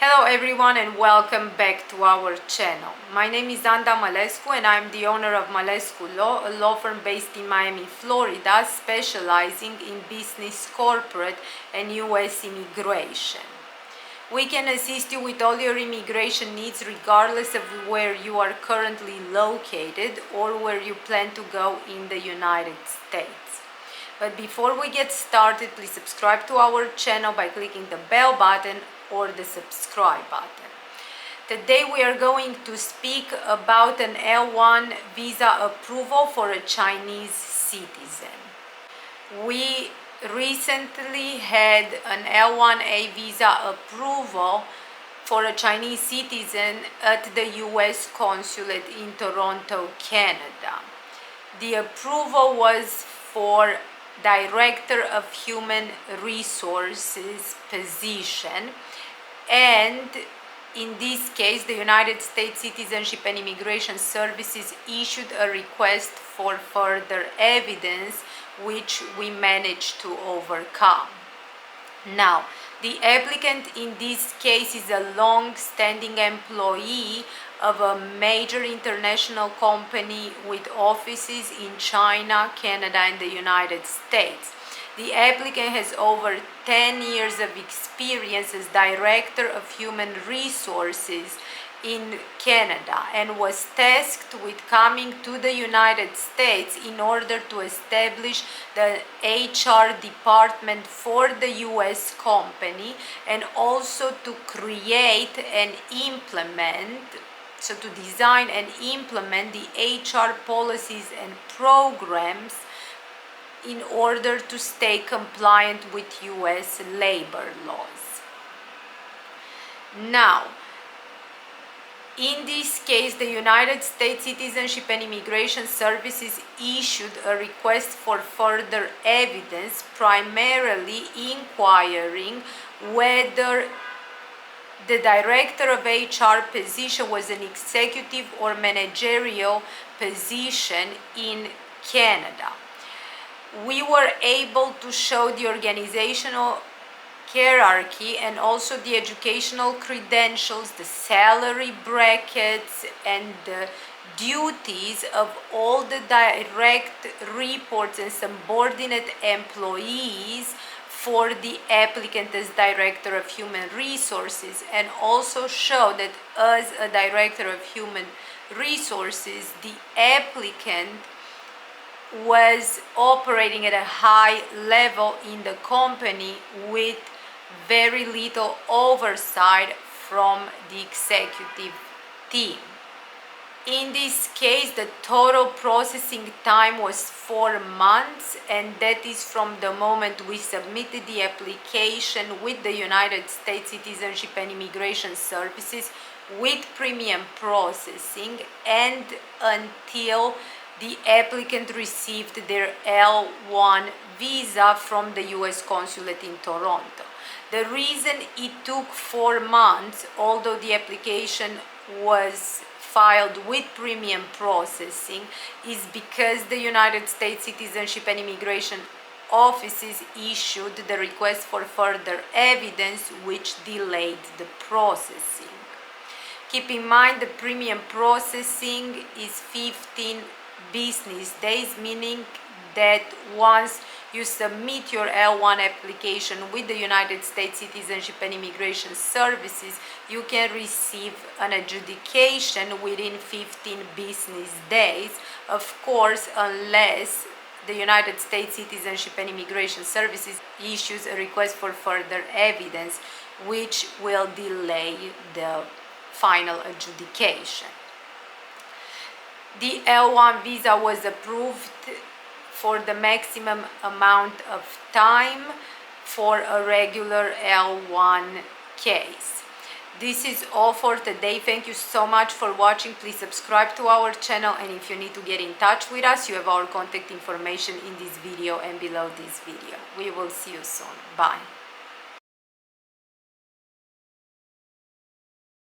Hello everyone and welcome back to our channel. My name is Malescu and I'm the owner of Malescu Law, a law firm based in Miami, Florida, specializing in business, corporate and US immigration. We can assist you with all your immigration needs regardless of where you are currently located or where you plan to go in the United States. But before we get started, please subscribe to our channel by clicking the bell button or the subscribe button. Today we are going to speak about an L-1 visa approval for a Chinese citizen. We recently had an L-1A visa approval for a Chinese citizen at the US Consulate in Toronto, Canada. The approval was for Director of Human Resources position, and in this case the United States Citizenship and Immigration Services issued a request for further evidence, which we managed to overcome. Now, the applicant in this case is a long-standing employee of a major international company with offices in China, Canada, and the United States. The applicant has over 10 years of experience as Director of Human Resources in Canada and was tasked with coming to the United States in order to establish the HR department for the US company and also to create and implement, so to design and implement the HR policies and programs in order to stay compliant with US labor laws. Now, in this case, the United States Citizenship and Immigration Services issued a request for further evidence, primarily inquiring whether the Director of HR position was an executive or managerial position in Canada. We were able to show the organizational hierarchy and also the educational credentials, the salary brackets, and the duties of all the direct reports and subordinate employees for the applicant as Director of Human Resources, and also show that as a Director of Human Resources, the applicant was operating at a high level in the company with very little oversight from the executive team. In this case, the total processing time was 4 months, and that is from the moment we submitted the application with the United States Citizenship and Immigration Services with premium processing and until the applicant received their L-1 visa from the US Consulate in Toronto. The reason it took 4 months, although the application was filed with premium processing, is because the United States Citizenship and Immigration offices issued the request for further evidence, which delayed the processing. Keep in mind the premium processing is 15 business days, meaning that once you submit your L-1 application with the United States Citizenship and Immigration Services, you can receive an adjudication within 15 business days, of course, unless the United States Citizenship and Immigration Services issues a request for further evidence, which will delay the final adjudication. The L-1 visa was approved for the maximum amount of time for a regular L-1 case. This is all for today. Thank you so much for watching. Please subscribe to our channel, and if you need to get in touch with us, you have our contact information in this video and below this video. We will see you soon. Bye.